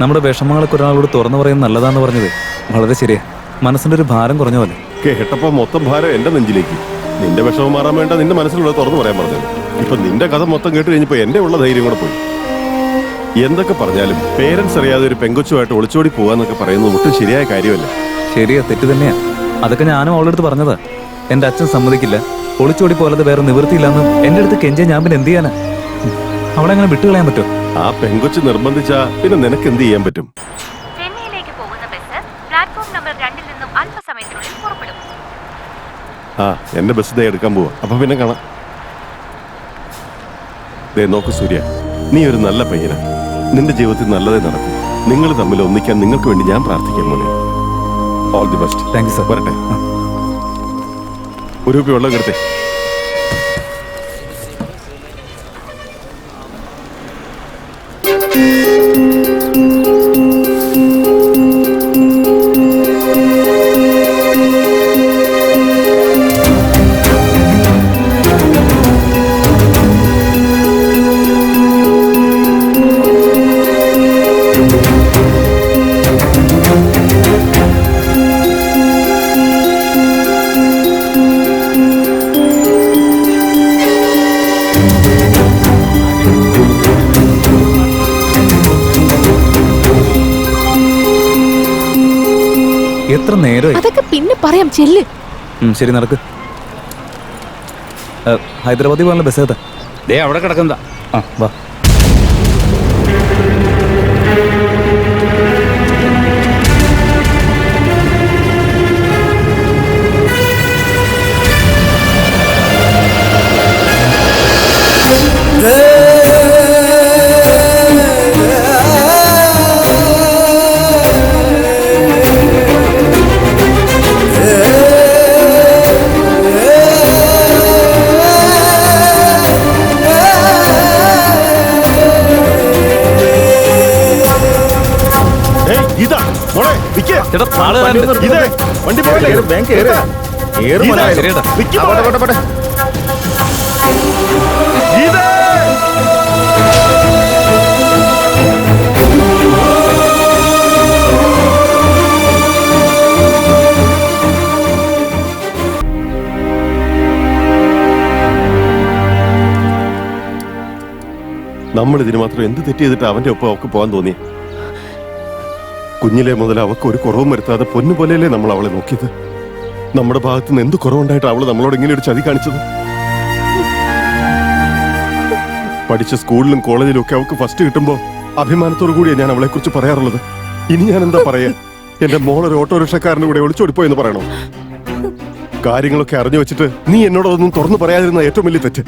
നമ്മുടെ വിഷമങ്ങളൊക്കെ ഒരാളോട് തുറന്നു പറയുന്നത് നല്ലതാന്ന് പറഞ്ഞത് വളരെ ശരിയാ. മനസ്സിന്റെ ഒരു ഭാരം കുറഞ്ഞ പോലെ. കേട്ടപ്പോ മൊത്തം ഭാരം എന്റെ നെഞ്ചിലേക്ക്. നിന്റെ വിഷമം മാറാൻ വേണ്ട നിന്റെ മനസ്സിലുള്ള തുറന്നു പറയാൻ പറഞ്ഞത്. ഇപ്പൊ നിന്റെ കഥ മൊത്തം കേട്ട് കഴിഞ്ഞപ്പോ എന്റെ ഉള്ള ധൈര്യം കൂടെ പോയി. എന്തൊക്കെ പറഞ്ഞാലും പേരൻസ് അറിയാതെ ഒരു പെങ്കൊച്ചുമായിട്ട് ഒളിച്ചോടി പോവാന്നൊക്കെ പറയുന്നത് ഒട്ടും ശരിയായ കാര്യമല്ല. ശരിയാ, തെറ്റ് തന്നെയാ. അതൊക്കെ ഞാനും അവളുടെ അടുത്ത് പറഞ്ഞതാ. എന്റെ അച്ഛൻ സമ്മതിക്കില്ല, ഒളിച്ചോടി പോലത് വേറെ നിവൃത്തിയില്ലാന്ന് എന്റെ അടുത്ത് കെഞ്ചിയ ഞാൻ പിന്നെ എന്ത് ചെയ്യാനാ? അവളെ അങ്ങനെ വിട്ടുകളയാൻ പറ്റുമോ? ആ പെങ്കൊച്ച് നിർബന്ധിച്ചാ പിന്നെ നിനക്ക് എന്ത് ചെയ്യാൻ പറ്റും? ചെന്നൈയിലേക്ക് പോകുന്ന ബസ് പ്ലാറ്റ്ഫോം നമ്പർ 2 നിന്നും അല്പസമയത്തിനുള്ളിൽ പുറപ്പെടും. ആ എന്റെ ബസ് ദേ എടുക്കാൻ പോവാ. അപ്പൊ പിന്നെ കാണാം. ദേ നോക്ക് സൂര്യ, നീ ഒരു നല്ല പയ്യനാ. നിന്റെ ജീവിതത്തിൽ നല്ലതേ നടക്കും. നിങ്ങൾ തമ്മിൽ ഒന്നിക്കാൻ നിങ്ങൾക്ക് വേണ്ടി ഞാൻ പ്രാർത്ഥിക്കാൻ മോനെ. All the best. Thank you sir. വരട്ടെ. ഒരു കുപ്പി വെള്ളം എടുത്തേ. എത്ര നേരമായി? അതൊക്കെ പിന്നെ പറയാം, ചെല്ല്. ശരി, നടക്ക്. ഹൈദരാബാദിൽ പോകാനുള്ള ബസ് ഏതാ? ദേ അവിടെ കിടക്കുന്നതാ. ആ വാ. വണ്ടി പോകട്ടെ. നമ്മൾ ഇതിന് മാത്രം എന്ത് തെറ്റ് ചെയ്തിട്ട് അവന്റെ ഒപ്പം അവൾക്ക് പോകാൻ തോന്നി? കുഞ്ഞിലെ മുതൽ അവൾക്ക് ഒരു കുറവും വരുത്താതെ പൊന്നുപോലെയല്ലേ നമ്മൾ അവളെ നോക്കിയത്. നമ്മുടെ ഭാഗത്ത് നിന്ന് എന്ത് കുറവുണ്ടായിട്ട് അവള് നമ്മളോട് ഇങ്ങനെ ഒരു ചതി കാണിച്ചത്? പഠിച്ച സ്കൂളിലും കോളേജിലും ഒക്കെ അവൾക്ക് ഫസ്റ്റ് കിട്ടുമ്പോ അഭിമാനത്തോടു കൂടിയാണ് ഞാൻ അവളെ കുറിച്ച് പറയാറുള്ളത്. ഇനി ഞാൻ എന്താ പറയാ? എന്റെ മോളൊരു ഓട്ടോറിക്ഷക്കാരന്റെ കൂടെ ഒളിച്ചോടിപ്പോയെന്ന് പറയണോ? കാര്യങ്ങളൊക്കെ അറിഞ്ഞു വെച്ചിട്ട് നീ എന്നോടൊന്നും തുറന്നു പറയാതിരുന്ന ഏറ്റവും വലിയ തെറ്റ്.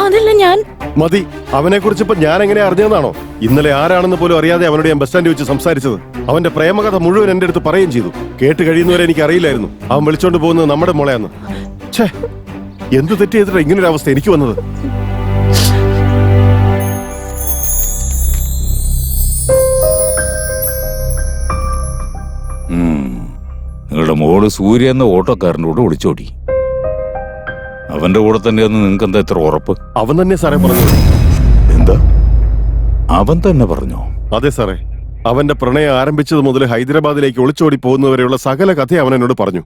അതല്ല ഞാൻ. മതി, അവനെ കുറിച്ച് ഇപ്പൊ ഞാൻ എങ്ങനെ അറിഞ്ഞതെന്നാണോ? ഇന്നലെ ആരാണെന്ന് പോലും അറിയാതെ അവനോട് ഞാൻ ബസ് സ്റ്റാൻഡിൽ വെച്ച് സംസാരിച്ചത്. അവന്റെ പ്രേമകഥ മുഴുവൻ എന്റെ അടുത്ത് പറയുകയും ചെയ്തു. കേട്ട് കഴിയുന്നവരെ എനിക്ക് അറിയില്ലായിരുന്നു അവൻ വിളിച്ചോണ്ട് പോകുന്നത് നമ്മുടെ മോളെയാന്ന്. ഛേ, എന്ത് തെറ്റ് ചെയ്തിട്ടാ ഇങ്ങനൊരു അവസ്ഥ എനിക്ക് വന്നത്? നിങ്ങളുടെ മോള് സൂര്യ എന്ന ഓട്ടോക്കാരൻ്റെ കൂടെ ഒളിച്ചോടി. അവന്റെ കൂടെ തന്നെയെന്ന് നിങ്ങൾക്ക് എന്താ ഇത്ര ഉറപ്പ്? അവൻ തന്നെ സാറേ പറഞ്ഞു. എന്താ? അവൻ തന്നെ പറഞ്ഞോ? അതെ സാറേ, അവന്റെ പ്രണയം ആരംഭിച്ചത് മുതൽ ഹൈദരാബാദിലേക്ക് ഒളിച്ചോടി പോകുന്നവരെയുള്ള സകല കഥ അവൻ എന്നോട് പറഞ്ഞു.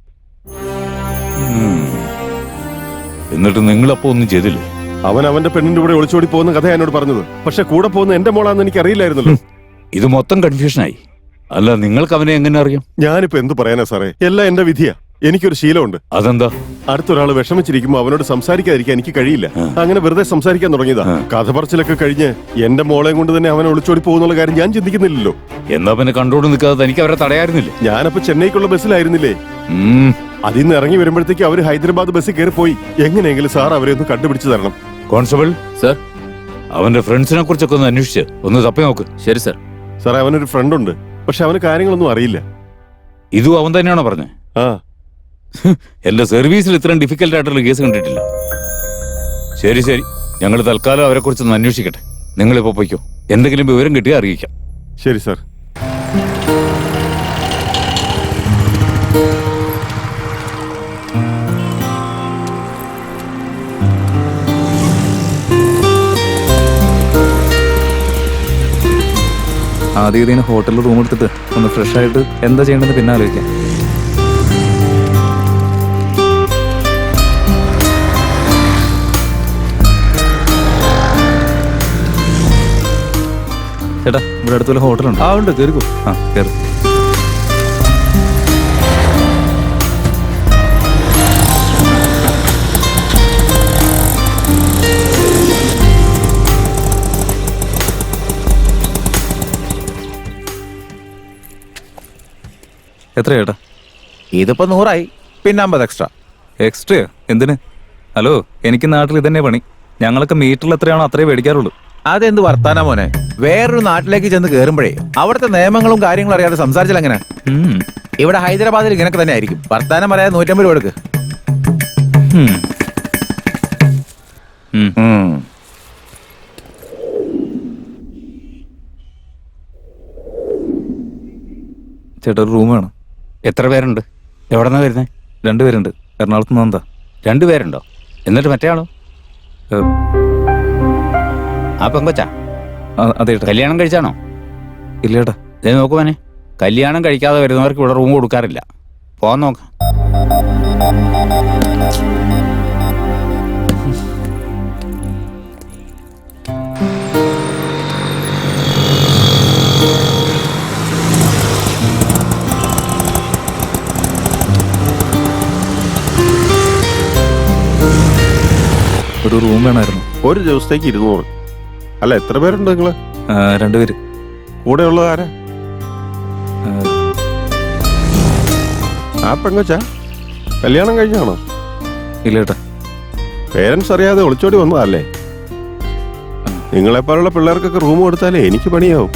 എന്നിട്ട് നിങ്ങളപ്പോ ഒന്നും ചെയ്തില്ലേ? അവൻ അവന്റെ പെണ്ണിന്റെ കൂടെ ഒളിച്ചോടി പോകുന്ന കഥ എന്നോട് പറഞ്ഞത്. പക്ഷെ കൂടെ പോകുന്ന എന്റെ മോളാന്ന് എനിക്ക് അറിയില്ലായിരുന്നല്ലോ. ഇത് മൊത്തം കൺഫ്യൂഷനായി. അല്ല, നിങ്ങൾക്ക് അവനെ എങ്ങനെ അറിയാം? ഞാനിപ്പോ എന്ത് പറയാനാ സാറേ, എല്ലാം എന്റെ വിധിയാ. എനിക്കൊരു ശീലമുണ്ട്. അതെന്താ? അടുത്തൊരാൾ വിഷമിച്ചിരിക്കുമ്പോ അവനോട് സംസാരിക്കാതിരിക്കാൻ എനിക്ക് കഴിയില്ല. അങ്ങനെ വെറുതെ സംസാരിക്കാൻ തുടങ്ങിയതാ. കഥ പറച്ചിലൊക്കെ കഴിഞ്ഞ് എന്റെ മോളെയും കൊണ്ട് തന്നെ അവൻ ഒളിച്ചോടി പോകുന്നുള്ള കാര്യം ഞാൻ ചിന്തിക്കുന്നില്ലല്ലോ. എന്നാ പിന്നെ കണ്ടോണ്ട് നിൽക്കാതെ തനിക്ക് അവരെ തടയായിരുന്നില്ലേ? ഞാനപ്പോ ചെന്നൈക്കുള്ള ബസ്സിലായിരുന്നില്ലേ. അതിൽ നിന്ന് ഇറങ്ങി വരുമ്പോഴത്തേക്ക് അവര് ഹൈദരാബാദ് ബസ്സിൽ കയറി പോയി. എങ്ങനെയെങ്കിലും സാർ അവരെ ഒന്ന് കണ്ടുപിടിച്ചു തരണം. കോൺസ്റ്റബിൾ സർ, അവന്റെ ഫ്രണ്ട്സിനെ കുറിച്ചൊക്കെ ഒന്ന് അന്വേഷിച്ച് ഒന്ന് തപ്പി നോക്ക്. ശരി സർ. സാറേ, അവനൊരു ഫ്രണ്ട് ഉണ്ട്, പക്ഷെ അവന് കാര്യങ്ങളൊന്നും അറിയില്ല. ഇതും അവൻ തന്നെയാണോ പറഞ്ഞത്? ആ, എന്റെ സർവീസിൽ ഇത്രയും ഡിഫിക്കൽട്ട് ആയിട്ടുള്ള കേസ് കണ്ടിട്ടില്ല. ശരി ശരി, ഞങ്ങൾ തൽക്കാലം അവരെ കുറിച്ചൊന്ന് അന്വേഷിക്കട്ടെ. നിങ്ങളിപ്പോ പോയിക്കോ. എന്തെങ്കിലും വിവരം കിട്ടിയാൽ അറിയിക്കാം. ശരി സാർ. ആദ്യം ഇതിന് ഹോട്ടലിൽ റൂം എടുത്തിട്ട് ഒന്ന് ഫ്രഷ് ആയിട്ട് എന്താ ചെയ്യേണ്ടതെന്ന് പിന്നെ ആലോചിക്കാം. ചേട്ടാ ഇവിടെ അടുത്തുള്ള ഹോട്ടലുണ്ട്. ആ ഉണ്ട്, കയറിക്കോ. ആ കയറി. എത്ര ചേട്ടാ? ഇതിപ്പോ 100 പിന്നെ 50 എക്സ്ട്രാ. എക്സ്ട്രയോ? എന്തിന്? ഹലോ, എനിക്ക് നാട്ടിൽ ഇതന്നെ പണി. ഞങ്ങളൊക്കെ മീറ്ററിൽ എത്രയാണോ അത്രേ മേടിക്കാറുള്ളൂ. അതെന്ത് വർത്താനാ മോനെ? വേറൊരു നാട്ടിലേക്ക് ചെന്ന് കയറുമ്പോഴേ അവിടുത്തെ നിയമങ്ങളും കാര്യങ്ങളും അറിയാതെ സംസാരിച്ചാൽ എങ്ങനെ? ഉം. ഇവിടെ ഹൈദരാബാദിൽ ഇങ്ങനൊക്കെ തന്നെ ആയിരിക്കും. വർത്താനം പറയാതെ 150 രൂപ എടുക്ക്. ഉം. ഉം. ചേട്ടാ ഒരു റൂം വേണം. എത്ര പേരുണ്ട്? എവിടെന്നാ വരുന്നത്? 2 പേരുണ്ട്. എറണാകുളത്ത് നിന്ന് എന്താ? 2 പേരുണ്ടോ? എന്നിട്ട് മറ്റേ ആളോ? ആ പെങ്കൊച്ചാ അതെ ചേട്ടാ. കല്യാണം കഴിച്ചാണോ? ഇല്ല ചേട്ടാ. ഇതേ നോക്കുവാനെ, കല്യാണം കഴിക്കാതെ വരുന്നവർക്ക് ഇവിടെ റൂം കൊടുക്കാറില്ല. പോകാൻ നോക്ക. ഒരു റൂം വേണമായിരുന്നു. ഒരു ദിവസത്തേക്ക് 200. അല്ല, എത്ര പേരുണ്ട് നിങ്ങള്? 2 പേര്. കൂടെ ഉള്ളത് ആരാ? ആ പെങ്കൊച്ചാ? കല്യാണം കഴിഞ്ഞാണോ? ഇല്ല ചേട്ടാ. പേരൻസ് അറിയാതെ ഒളിച്ചോടി വന്നതല്ലേ? നിങ്ങളെപ്പോലുള്ള പിള്ളേർക്കൊക്കെ റൂം കൊടുത്താലേ എനിക്ക് പണിയാവും.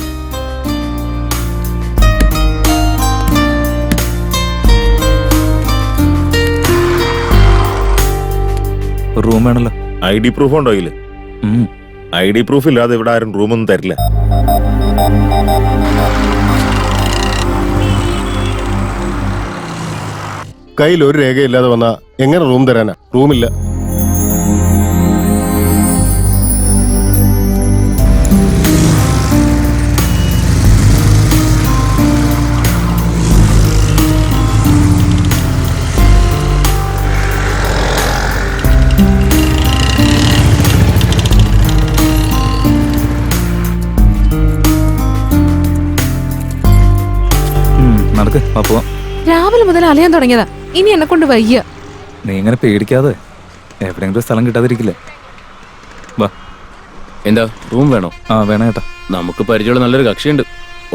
ഒരു റൂം വേണല്ലോ. ID പ്രൂഫ് ഉണ്ടോ ഇതില്? ID പ്രൂഫ് ഇല്ലാതെ ഇവിടെ ആരും റൂമൊന്നും തരില്ല. കയ്യിൽ ഒരു രേഖയില്ലാതെ വന്നാ എങ്ങനെ റൂം തരാനാ? റൂമില്ല. നടക്ക്, പോവാം. രാവിലെ മുതൽ അലയാൻ തുടങ്ങിയതാ. ഇനി എന്നെ കൊണ്ട് വയ്യ. നീ ഇങ്ങനെ പേടിക്കാതെ. എവിടെയെങ്കിലും സ്ഥലം കിട്ടാതിരിക്കില്ലേ? വാ. എന്താ, റൂം വേണോ? ആ വേണം ചേട്ടാ. നമുക്ക് പരിചയമുള്ള നല്ലൊരു കക്ഷിയുണ്ട്.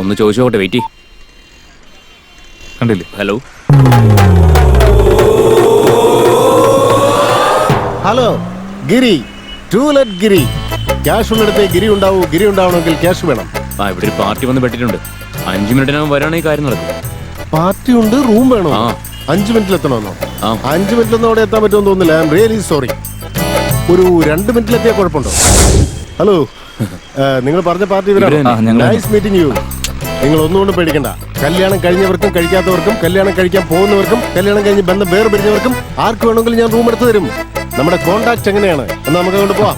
ഒന്ന് ചോദിച്ചു നോട്ടെ. വെയിറ്റ്. കണ്ടില്ലേ? ഹലോ. ഹലോ, ഗിരി. ടൂലറ്റ് ഗിരി. ക്യാഷ് ഉള്ളിടത്തെ ഗിരി ഉണ്ടാവൂ. ഗിരി ഉണ്ടാവണമെങ്കിൽ ക്യാഷ് വേണം. ആ, ഇവിടെ ഒരു പാർട്ടി വന്ന് പെട്ടിട്ടുണ്ട്. 5 മിനിറ്റിനകം വരാണെങ്കിൽ കാര്യം നടക്കും. പാർട്ടി ഉണ്ട്, റൂം വേണോ? ആ. 5 മിനിറ്റിൽ എത്തണമെന്നോ? ആ. 5 മിനിറ്റിലൊന്നും അവിടെ എത്താൻ പറ്റുമെന്ന് തോന്നുന്നില്ല. I am really sorry. ഒരു 2 മിനിറ്റിലെത്തിയാൽ കുഴപ്പമുണ്ടോ? ഹലോ, നിങ്ങൾ പറഞ്ഞ പാർട്ടി നൈസ് മീറ്റിംഗ് യു. നിങ്ങൾ ഒന്നുകൊണ്ടും പേടിക്കണ്ട. കല്യാണം കഴിഞ്ഞവർക്കും കഴിക്കാത്തവർക്കും, കല്യാണം കഴിക്കാൻ പോകുന്നവർക്കും, കല്യാണം കഴിഞ്ഞ് ബന്ധം വേർപിരിഞ്ഞവർക്കും ആർക്ക് വേണമെങ്കിലും ഞാൻ റൂം എടുത്തു തരും. നമ്മുടെ കോണ്ടാക്ട് എങ്ങനെയാണ് എന്ന് നമുക്ക് അങ്ങോട്ട് പോവാം.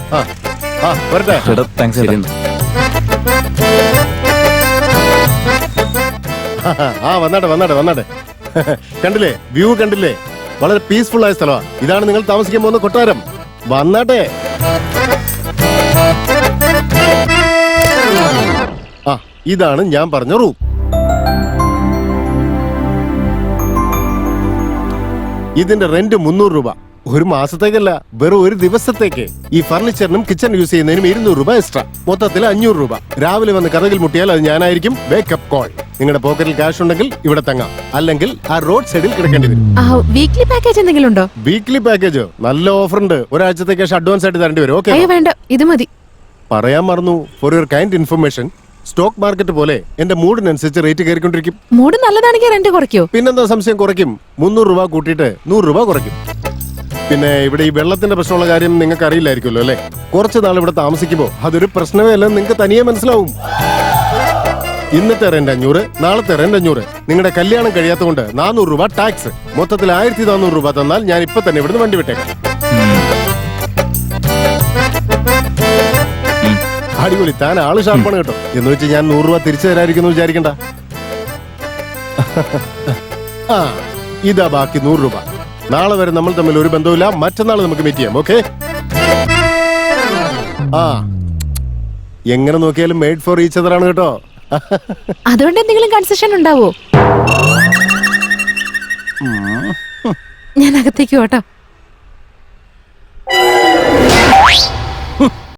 വരട്ടെ. ചേട്ടാ താങ്ക്സ് ചേട്ടാ. വന്നാട്ടെ. കണ്ടില്ലേ, വ്യൂ കണ്ടില്ലേ? വളരെ പീസ്ഫുൾ ആയ സ്ഥലമാണ്. ഇതാണ് നിങ്ങൾ താമസിക്കാൻ പോകുന്ന കൊട്ടാരം. വന്നാട്ടെ. ഇതാണ് ഞാൻ പറഞ്ഞ റൂം. ഇതിന്റെ റെന്റ് 300 രൂപ. ഒരു മാസത്തേക്കല്ല, വെറും ഒരു ദിവസത്തേക്ക്. ഈ ഫർണിച്ചറിനും കിച്ചൺ യൂസ് ചെയ്യുന്നതിനും 200 രൂപ എക്സ്ട്രാ. മൊത്തത്തിൽ 500 രൂപ. രാവിലെ വന്ന് കഥകിൽ മുട്ടിയാൽ അത് ഞാനായിരിക്കും. Wake up call. നിങ്ങളുടെ പോക്കറ്റിൽ ക്യാഷ് ഉണ്ടെങ്കിൽ ഇവിടെ തങ്ങാം, അല്ലെങ്കിൽ ആ റോഡ് സൈഡിൽ കിടക്കേണ്ടി വരും. വീക്ക്ലി പാക്കേജ് എന്തെങ്കിലും ഉണ്ടോ? വീക്ക്ലി പാക്കേജോ? നല്ല ഓഫർ ഉണ്ട്. ഒരാഴ്ചത്തെ ക്യാഷ് അഡ്വാൻസ് ആയിട്ട് തരേണ്ടി വരും. ഓക്കെ? വേണ്ട, ഇത് മതി. പറയാൻ മറന്നു. For your kind information, stock market പോലെ എന്റെ മൂഡിനനുസരിച്ച് റേറ്റ് കയറിക്കൊണ്ടിരിക്കും. മൂഡ് നല്ലതാണെങ്കിൽ റെന്റ് കുറയ്ക്കോ? പിന്നെന്താ സംശയം? കുറയ്ക്കും. 300 രൂപ കൂട്ടിയിട്ട് 100 രൂപ കുറയ്ക്കും. പിന്നെ ഇവിടെ ഈ വെള്ളത്തിന്റെ പ്രശ്നമുള്ള കാര്യം നിങ്ങൾക്ക് അറിയില്ലായിരിക്കുമല്ലോ അല്ലെ? കുറച്ച് നാൾ ഇവിടെ താമസിക്കുമ്പോൾ അതൊരു പ്രശ്നമേ അല്ലെന്ന് നിങ്ങൾക്ക് തനിയെ മനസ്സിലാവും. ഇന്നത്തെ റെന്റ് 500, നാളത്തെ റെന്റ് 500. നിങ്ങളുടെ കല്യാണം കഴിയാത്തതുകൊണ്ട് 400 രൂപ ടാക്സ്. മൊത്തത്തിൽ 1400 രൂപ തന്നാൽ ഞാൻ ഇപ്പൊ തന്നെ ഇവിടുന്ന് വണ്ടി വിട്ടേക്കാം. അടിപൊളി, താൻ ആള് ഷാർപ്പാണ് കേട്ടോ. എന്ന് വെച്ച് ഞാൻ 100 രൂപ തിരിച്ചു തരാതിരിക്കുന്നു വിചാരിക്കണ്ട. ആ ഇതാ ബാക്കി 100 രൂപ. നാളെ വരെ നമ്മൾ തമ്മിൽ ഒരു ബന്ധവുമില്ല. മറ്റന്നാൾ നമുക്ക് മീറ്റ് ചെയ്യാം, ഓക്കെ? ആ എങ്ങനെ നോക്കിയാലും മെയ്ഡ് ഫോർ ഈച്ച് അതർ ആണ് കേട്ടോ. അതുകൊണ്ട് എന്തെങ്കിലും കൺസെഷൻ ഉണ്ടാവോ? ഞാൻ അകത്തേക്ക് പോട്ടോ.